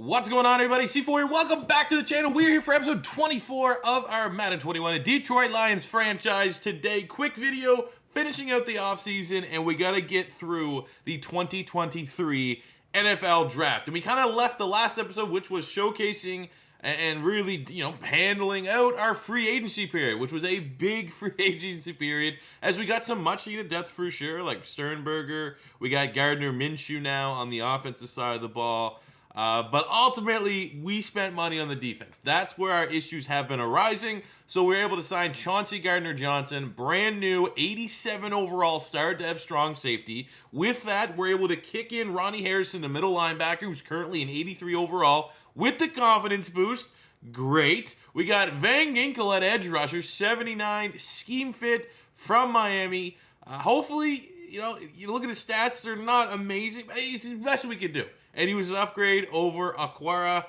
What's going on, everybody? C4 here. Welcome back to the channel. We're here for episode 24 of our Madden 21, a Detroit Lions franchise. Today, quick video finishing out the offseason, and we got to get through the 2023 NFL Draft. And we kind of left the last episode, which was showcasing and really, handling out our free agency period, which was a big free agency period, as we got some much needed depth for sure, like Sternberger. We got Gardner Minshew now on the offensive side of the ball. But ultimately, we spent money on the defense. That's where our issues have been arising. So we were able to sign Chauncey Gardner-Johnson, brand new 87 overall star to have strong safety. With that, we're able to kick in Ronnie Harrison, the middle linebacker, who's currently an 83 overall, with the confidence boost. Great. We got Van Ginkel at edge rusher, 79, scheme fit from Miami. Hopefully, you look at his stats, they're not amazing, but it's the best we could do. And he was an upgrade over Aquara,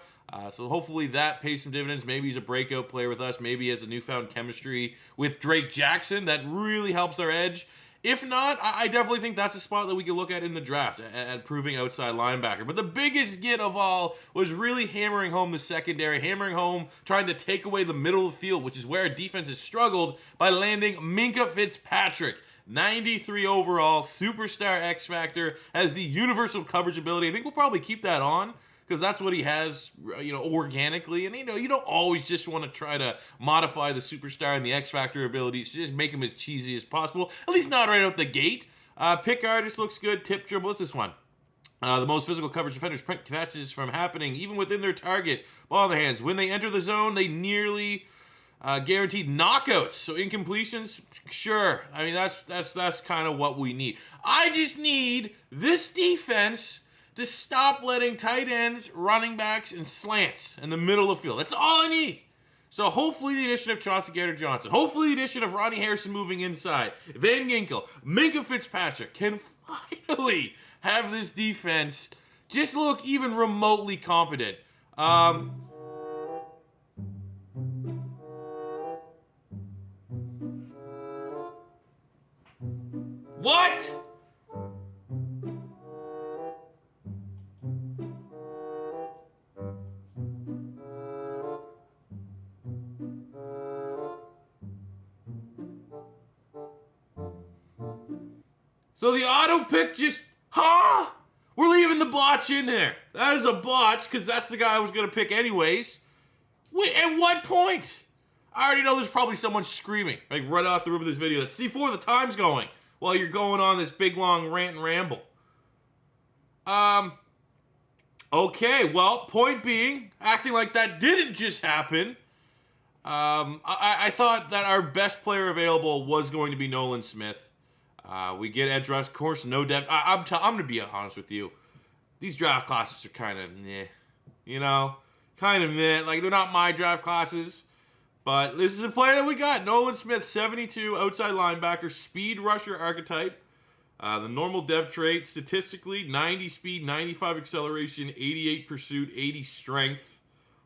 so hopefully that pays some dividends. Maybe he's a breakout player with us. Maybe he has a newfound chemistry with Drake Jackson that really helps our edge. If not, I definitely think that's a spot that we could look at in the draft, at proving outside linebacker. But the biggest get of all was really hammering home the secondary, hammering home, trying to take away the middle of the field, which is where our defense has struggled, by landing Minkah Fitzpatrick. 93 overall, superstar X Factor, has the universal coverage ability. I think we'll probably keep that on because that's what he has, organically. And, you don't always just want to try to modify the superstar and the X Factor abilities to just make him as cheesy as possible, at least not right out the gate. Pick artist looks good. Tip dribble, what's this one? The most physical coverage defenders prevent catches from happening even within their target. Ball in their hands. When they enter the zone, they nearly... guaranteed knockouts, so incompletions, sure. I mean, that's kind of what we need. I just need this defense to stop letting tight ends, running backs, and slants in the middle of the field. That's all I need. So hopefully the addition of Chauncey Gardner-Johnson, hopefully the addition of Ronnie Harrison moving inside, Van Ginkel, Minkah Fitzpatrick can finally have this defense just look even remotely competent. What? So the auto pick just, we're leaving the botch in there. That is a botch because that's the guy I was going to pick anyways. Wait, at what point? I already know there's probably someone screaming, like right out the room of this video, that C4, the time's going, while you're going on this big, long rant and ramble. Okay, well, point being, acting like that didn't just happen, I thought that our best player available was going to be Nolan Smith. We get edge rush, of course, no depth. I'm going to be honest with you. These draft classes are kind of meh, kind of meh. Like, they're not my draft classes. But this is the player that we got. Nolan Smith, 72, outside linebacker, speed rusher archetype. The normal dev trait, statistically, 90 speed, 95 acceleration, 88 pursuit, 80 strength.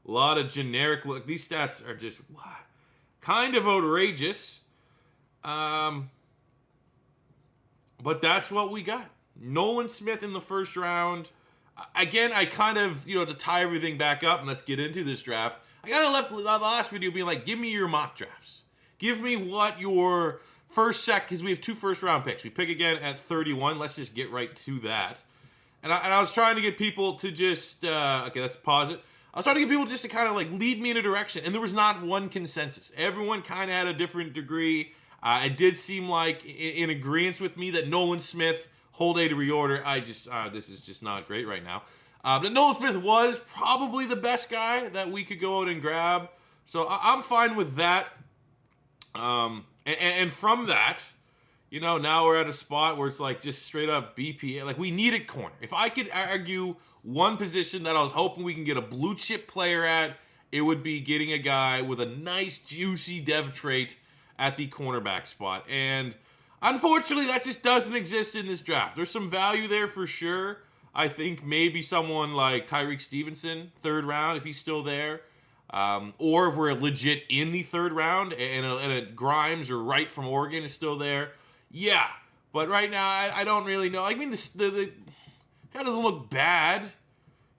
A lot of generic look. These stats are just kind of outrageous. But that's what we got. Nolan Smith in the first round. Again, I kind of, to tie everything back up, and let's get into this draft. I kind of left the last video being like, give me your mock drafts. Give me what your first because we have 2 first-round picks. We pick again at 31. Let's just get right to that. And I was trying to get people to just, okay, let's pause it. I was trying to get people just to kind of like lead me in a direction, and there was not one consensus. Everyone kind of had a different degree. It did seem like in agreement with me that Nolan Smith, hold A to reorder. This is just not great right now. But Nolan Smith was probably the best guy that we could go out and grab. So I'm fine with that. And from that, now we're at a spot where it's like just straight up BPA. Like, we needed corner. If I could argue one position that I was hoping we can get a blue chip player at, it would be getting a guy with a nice juicy dev trait at the cornerback spot. And unfortunately, that just doesn't exist in this draft. There's some value there for sure. I think maybe someone like Tyreek Stevenson, 3rd round, if he's still there. Or if we're legit in the 3rd round and a Grimes or Wright from Oregon is still there. Yeah, but right now I don't really know. I mean, the guy doesn't look bad.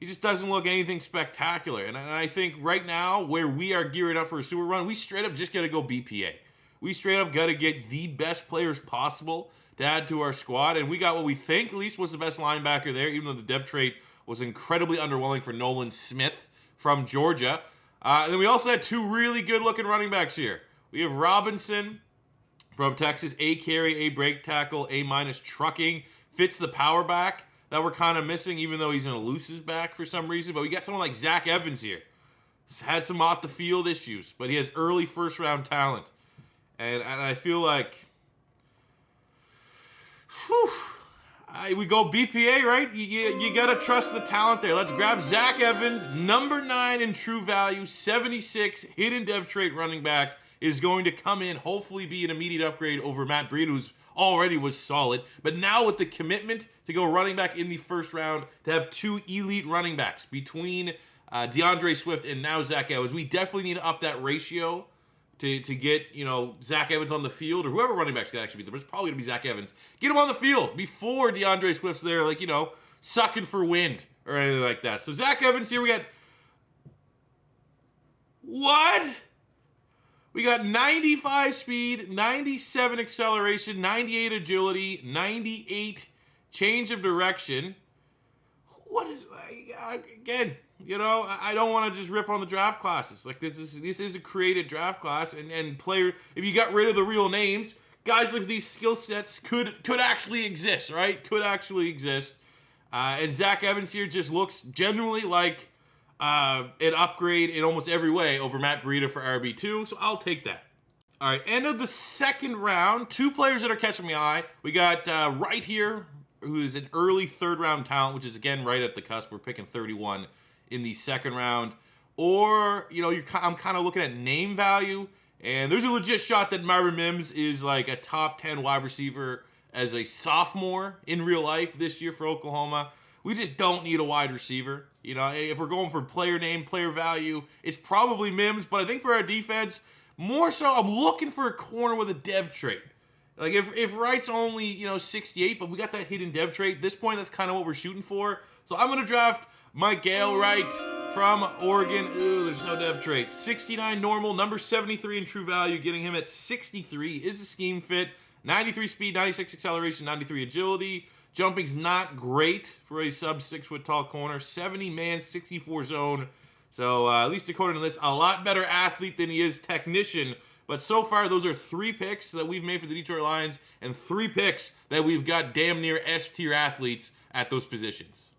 he just doesn't look anything spectacular. And I think right now, where we are gearing up for a super run, we straight up just got to go BPA. We straight up got to get the best players possible to add to our squad. And we got what we think at least was the best linebacker there, even though the depth trait was incredibly underwhelming for Nolan Smith from Georgia. And then we also had two really good-looking running backs here. We have Robinson from Texas, A carry, A break tackle, A- trucking. Fits the power back that we're kind of missing, even though he's an elusive back for some reason. But we got someone like Zach Evans here. He's had some off-the-field issues, but he has early first-round talent. And I feel like... Whew, we go BPA, right? You got to trust the talent there. Let's grab Zach Evans, number 9 in true value, 76, hidden dev trait running back, is going to come in, hopefully be an immediate upgrade over Matt Breida, who's already was solid. But now with the commitment to go running back in the first round, to have two elite running backs between DeAndre Swift and now Zach Evans, we definitely need to up that ratio to get, you know, Zach Evans on the field, or whoever running back's going to actually be there, but it's probably going to be Zach Evans. Get him on the field before DeAndre Swift's there, like, you know, sucking for wind or anything like that. So Zach Evans here, we got... What? We got 95 speed, 97 acceleration, 98 agility, 98 change of direction. What is... Again... You know, I don't want to just rip on the draft classes. Like, this is a created draft class, and player, if you got rid of the real names, guys like these skill sets could actually exist, right? Could actually exist. And Zach Evans here just looks generally like an upgrade in almost every way over Matt Breida for RB2, so I'll take that. All right, end of the second round. Two players that are catching my eye. We got right here, who is an early third-round talent, which is, again, right at the cusp. We're picking 31 in the second round. Or, you know, I'm kind of looking at name value, and there's a legit shot that Marvin Mims is like a top 10 wide receiver as a sophomore in real life this year for Oklahoma. We just don't need a wide receiver. You know, if we're going for player name, player value, it's probably Mims, but I think for our defense, more so, I'm looking for a corner with a dev trait. Like, if Wright's only, you know, 68, but we got that hidden dev trait, at this point, that's kind of what we're shooting for. So I'm going to draft Miguel Wright from Oregon. Ooh, there's no dev trait. 69 normal, number 73 in true value, getting him at 63 is a scheme fit. 93 speed, 96 acceleration, 93 agility. Jumping's not great for a sub 6 foot tall corner. 70 man, 64 zone. So at least according to this, a lot better athlete than he is technician. But so far, those are 3 picks that we've made for the Detroit Lions and 3 picks that we've got damn near S-tier athletes at those positions.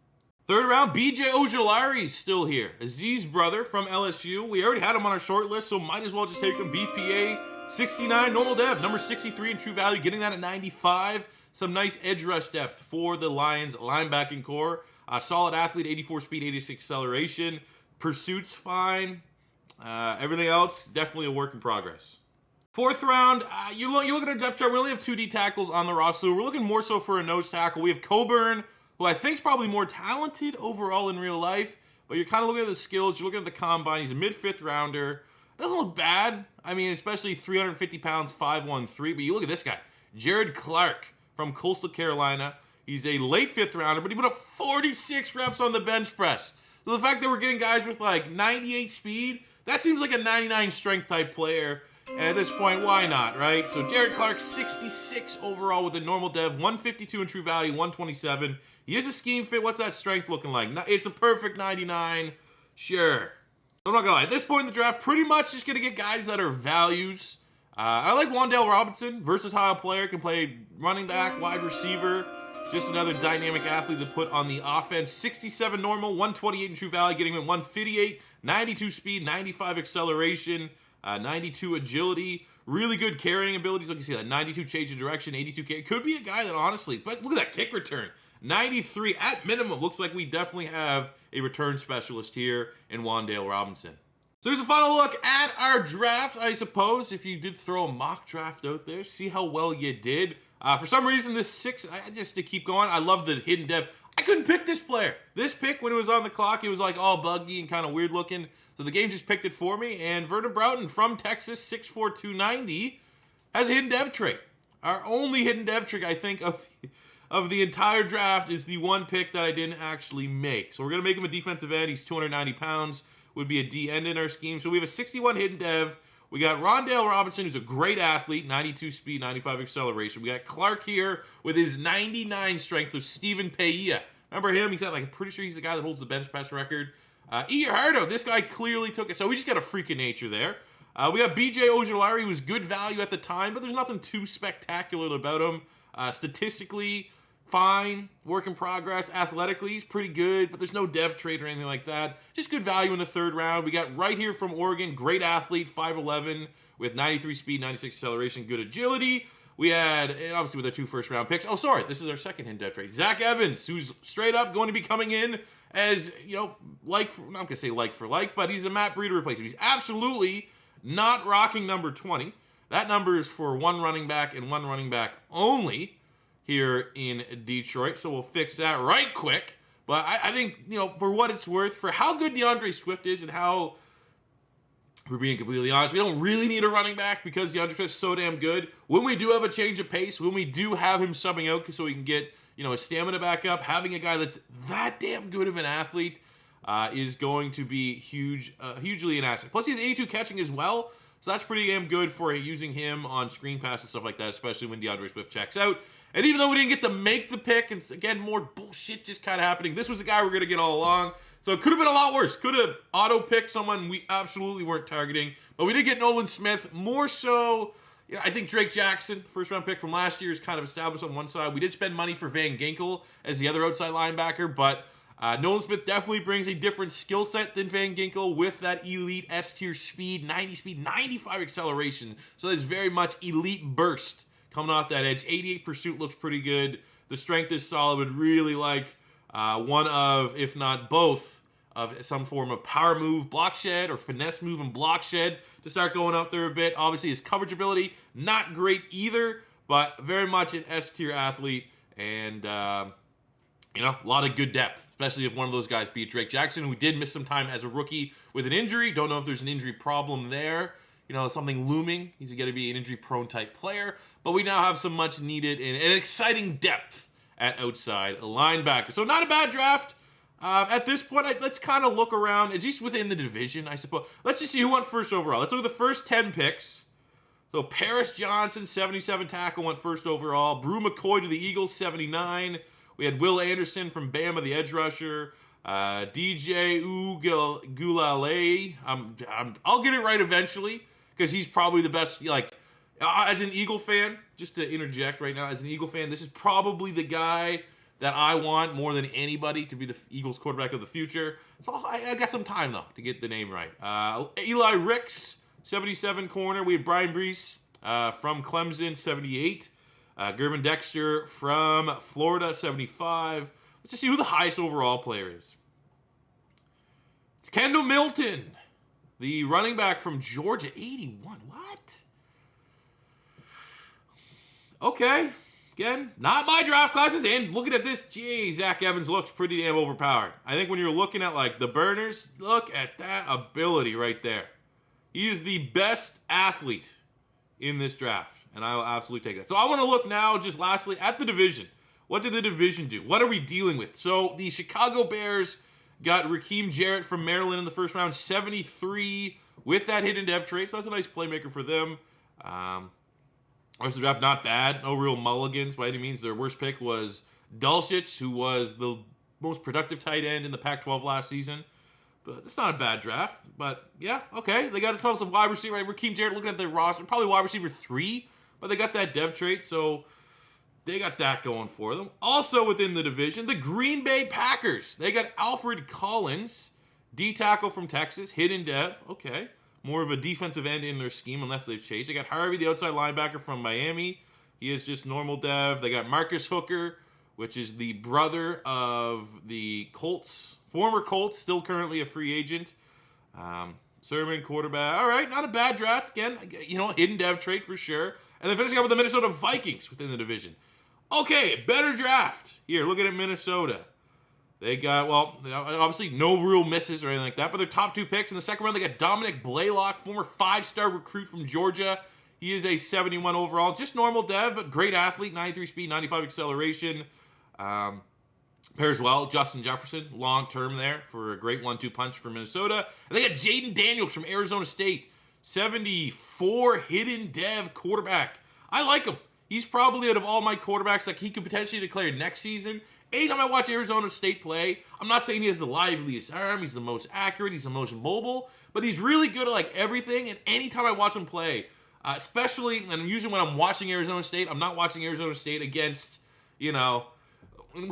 Third round, B.J. Ojulari's still here. Aziz's brother from LSU. We already had him on our short list, so might as well just take him. BPA, 69, normal dev, number 63 in true value, getting that at 95. Some nice edge rush depth for the Lions linebacking core. Solid athlete, 84 speed, 86 acceleration. Pursuit's fine. Everything else, definitely a work in progress. Fourth round, you look at our depth chart, we only have 2 D tackles on the roster. We're looking more so for a nose tackle. We have Coburn, who I think is probably more talented overall in real life, but you're kind of looking at the skills, you're looking at the combine. He's a mid-5th rounder. Doesn't look bad. I mean, especially 350 pounds, 5'1", but you look at this guy, Jared Clark from Coastal Carolina. He's a late 5th rounder, but he put up 46 reps on the bench press. So the fact that we're getting guys with like 98 speed, that seems like a 99 strength type player. And at this point, why not, right? So Jared Clark, 66 overall with a normal dev, 152 in true value, 127. He is a scheme fit. What's that strength looking like? It's a perfect 99. Sure. I'm not gonna lie. At this point in the draft, pretty much just gonna get guys that are values. I like Wan'Dale Robinson. Versatile player, can play running back, wide receiver. Just another dynamic athlete to put on the offense. 67 normal, 128 in true value, getting him at 158. 92 speed, 95 acceleration, 92 agility. Really good carrying abilities. Like you see that 92 change of direction, 82 carry. Could be a guy that honestly, but look at that kick return. 93 at minimum. Looks like we definitely have a return specialist here in Wan'Dale Robinson. So here's a final look at our draft, I suppose. If you did throw a mock draft out there, see how well you did. For some reason, this 6, just to keep going, I love the hidden dev. I couldn't pick this player. This pick, when it was on the clock, it was like all buggy and kind of weird looking. So the game just picked it for me. And Vernon Broughton from Texas, 6'4", 290, has a hidden dev trait. Our only hidden dev trait, I think, of the entire draft is the one pick that I didn't actually make. So we're going to make him a defensive end. He's 290 pounds, would be a D end in our scheme. So we have a 61 hidden dev. We got Rondale Robinson, who's a great athlete, 92 speed, 95 acceleration. We got Clark here with his 99 strength of Stephen Paella. Remember him? He's got, like, I'm pretty sure he's the guy that holds the bench press record. Hardo, this guy clearly took it. So we just got a freak of nature there. We got BJ Ojulari, who was good value at the time, but there's nothing too spectacular about him. Statistically, fine. Work in progress. Athletically, he's pretty good, but there's no dev trait or anything like that. Just good value in the third round. We got right here from Oregon, great athlete, 5'11", with 93 speed, 96 acceleration, good agility. We had, and obviously with our 2 first-round picks. Oh, sorry, this is our second hidden dev trait. Zach Evans, who's straight up going to be coming in as, you know, I'm not going to say like for like, but he's a Matt Breida replacement. He's absolutely not rocking number 20. That number is for one running back and one running back only here in Detroit. So we'll fix that right quick. But I think, you know, for what it's worth, for how good DeAndre Swift is and how, we're being completely honest, we don't really need a running back because DeAndre Swift's so damn good. When we do have a change of pace, when we do have him subbing out so we can get, you know, his stamina back up, having a guy that's that damn good of an athlete is going to be hugely an asset. Plus, he has 82 catching as well, so that's pretty damn good for using him on screen pass and stuff like that, especially when DeAndre Swift checks out. And even though we didn't get to make the pick, and again, more bullshit just kind of happening, this was the guy we're going to get all along. So it could have been a lot worse. Could have auto-picked someone we absolutely weren't targeting. But we did get Nolan Smith. More so, you know, I think Drake Jackson, first-round pick from last year, is kind of established on one side. We did spend money for Van Ginkel as the other outside linebacker, but Nolan Smith definitely brings a different skill set than Van Ginkel with that elite S-tier speed, 90 speed, 95 acceleration. So there's very much elite burst coming off that edge. 88 pursuit looks pretty good. The strength is solid. Would really like one of, if not both, of some form of power move, block shed, or finesse move and block shed to start going up there a bit. Obviously, his coverage ability, not great either, but very much an S-tier athlete. And, you know, a lot of good depth, especially if one of those guys beat Drake Jackson, who did miss some time as a rookie with an injury. Don't know if there's an injury problem there. You know, something looming. He's going to be an injury-prone type player. But we now have some much needed and exciting depth at outside linebacker. So not a bad draft. At this point, let's kind of look around, at least within the division, I suppose. Let's just see who went first overall. Let's look at the first 10 picks. So Paris Johnson, 77 tackle, went first overall. Brew McCoy to the Eagles, 79. We had Will Anderson from Bama, the edge rusher. DJ Ugulale. I'll get it right eventually, because he's probably the best, like, as an Eagle fan, just to interject right now, as an Eagle fan, this is probably the guy that I want more than anybody to be the Eagles quarterback of the future. So I got some time, though, to get the name right. Eli Ricks, 77 corner. We have Brian Brees from Clemson, 78. Gervin Dexter from Florida, 75. Let's just see who the highest overall player is. It's Kendall Milton, the running back from Georgia, 81. What? Okay. Again, not my draft classes, and looking at this, gee, Zach Evans looks pretty damn overpowered. I think when you're looking at, like, the burners, look at that ability right there. He is the best athlete in this draft, and I will absolutely take that. So I want to look now, just lastly, at the division. What did the division do? What are we dealing with? So the Chicago Bears got Raheem Jarrett from Maryland in the first round, 73 with that hidden dev trait, so that's a nice playmaker for them. The draft, not bad. No real mulligans by any means. Their worst pick was Dulcich, who was the most productive tight end in the Pac-12 last season. But that's not a bad draft. But, yeah, okay. They got themselves a wide receiver. Right? Raheem Jarrett, looking at their roster, probably wide receiver 3. But they got that dev trait, so they got that going for them. Also within the division, the Green Bay Packers. They got Alfred Collins, D-tackle from Texas, hidden dev. Okay. More of a defensive end in their scheme unless they've changed. They got Harvey, the outside linebacker from Miami. He is just normal dev. They got Marcus Hooker, which is the brother of the Colts, former Colts, still currently a free agent. Sermon, quarterback. All right, not a bad draft. Again, you know, hidden dev trait for sure. And then finishing up with the Minnesota Vikings within the division. Okay, better draft. Here, looking at Minnesota. They got, well, obviously no real misses or anything like that, but their top 2 picks in the second round, they got Dominic Blaylock, former 5-star recruit from Georgia. He is a 71 overall, just normal dev, but great athlete, 93 speed, 95 acceleration. Pairs well, Justin Jefferson, long term there for a great 1-2 punch for Minnesota. And they got Jaden Daniels from Arizona State, 74 hidden dev quarterback. I like him. He's probably out of all my quarterbacks, like he could potentially declare next season. Anytime I watch Arizona State play, I'm not saying he has the liveliest arm, he's the most accurate, he's the most mobile, but he's really good at like everything. And anytime I watch him play, especially, and usually when I'm watching Arizona State, I'm not watching Arizona State against, you know,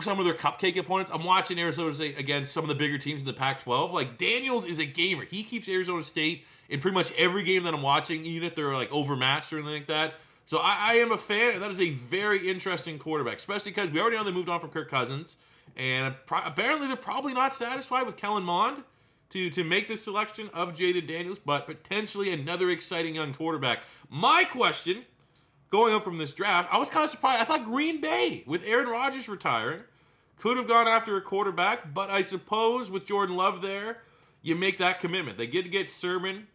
some of their cupcake opponents. I'm watching Arizona State against some of the bigger teams in the Pac-12. Like, Daniels is a gamer. He keeps Arizona State in pretty much every game that I'm watching, even if they're like overmatched or anything like that. So I am a fan, and that is a very interesting quarterback, especially because we already know they moved on from Kirk Cousins, and apparently they're probably not satisfied with Kellen Mond to make this selection of Jaden Daniels, but potentially another exciting young quarterback. My question, going up from this draft, I was kind of surprised. I thought Green Bay, with Aaron Rodgers retiring, could have gone after a quarterback, but I suppose with Jordan Love there, you make that commitment. They get Sermon,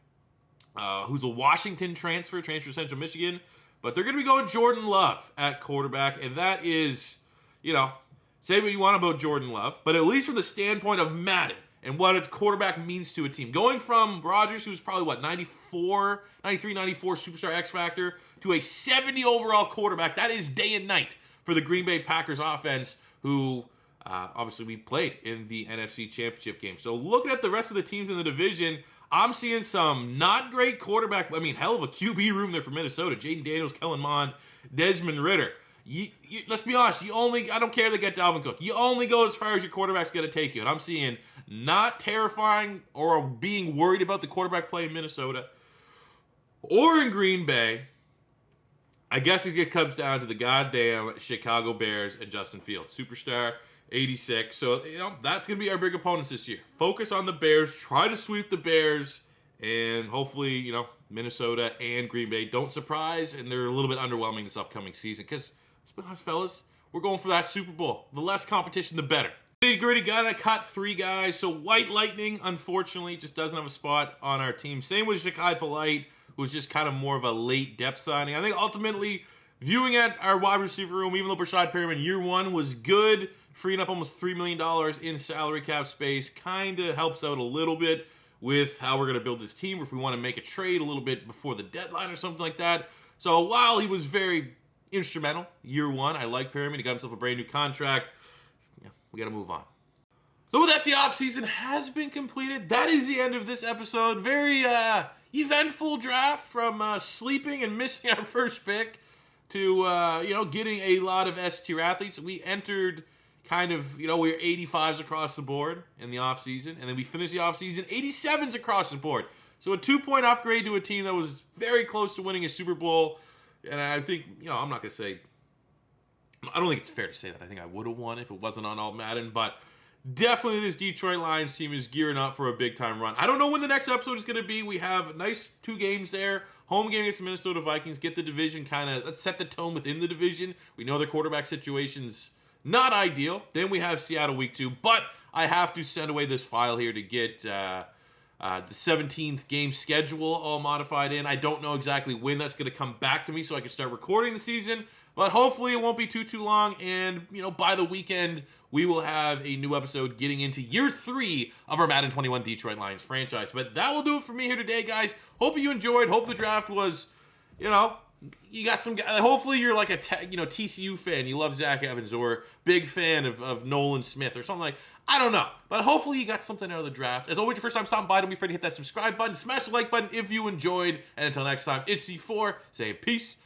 who's a Washington transfer to Central Michigan, but they're going to be going Jordan Love at quarterback, and that is, you know, say what you want about Jordan Love, but at least from the standpoint of Madden and what a quarterback means to a team. Going from Rodgers, who's probably, 93, 94 superstar X Factor, to a 70 overall quarterback, that is day and night for the Green Bay Packers offense, who obviously we played in the NFC Championship game. So looking at the rest of the teams in the division, I'm seeing some not great quarterback, hell of a QB room there for Minnesota. Jaden Daniels, Kellen Mond, Desmond Ridder. Let's be honest, I don't care to get Dalvin Cook. You only go as far as your quarterback's going to take you. And I'm seeing not terrifying or being worried about the quarterback play in Minnesota or in Green Bay. I guess it comes down to the goddamn Chicago Bears and Justin Fields. Superstar, 86. So, that's going to be our big opponents this year. Focus on the Bears. Try to sweep the Bears. And hopefully, Minnesota and Green Bay don't surprise. And they're a little bit underwhelming this upcoming season. Because, let's be honest, fellas, we're going for that Super Bowl. The less competition, the better. Gritty got to cut 3 guys. So, White Lightning, unfortunately, just doesn't have a spot on our team. Same with Ja'Kai Polite, who's just kind of more of a late depth signing. I think ultimately, viewing at our wide receiver room, even though Brashad Perriman year 1 was good, freeing up almost $3 million in salary cap space, kind of helps out a little bit with how we're going to build this team, or if we want to make a trade a little bit before the deadline or something like that. So while he was very instrumental year 1, I like Perriman. He got himself a brand new contract. We got to move on. So with that, the offseason has been completed. That is the end of this episode. Very eventful draft, from sleeping and missing our first pick to, getting a lot of S-tier athletes. We entered kind of, we were 85s across the board in the offseason, and then we finished the offseason 87s across the board. So a 2-point upgrade to a team that was very close to winning a Super Bowl. And I think, I'm not going to say, I don't think it's fair to say that I think I would have won if it wasn't on All Madden, but definitely this Detroit Lions team is gearing up for a big-time run. I don't know when the next episode is going to be. We have a nice 2 games there. Home game against the Minnesota Vikings. Get the division let's set the tone within the division. We know their quarterback situation's not ideal. Then we have Seattle week 2. But I have to send away this file here to get the 17th game schedule all modified in. I don't know exactly when that's going to come back to me so I can start recording the season. But hopefully it won't be too long. And, by the weekend, we will have a new episode getting into year 3 of our Madden 21 Detroit Lions franchise. But that will do it for me here today, guys. Hope you enjoyed. Hope the draft was, you got some guys. Hopefully you're like a TCU fan. You love Zach Evans, or big fan of Nolan Smith or something like. I don't know. But hopefully you got something out of the draft. As always, your first time stopping by, don't be afraid to hit that subscribe button. Smash the like button if you enjoyed. And until next time, it's C4 saying peace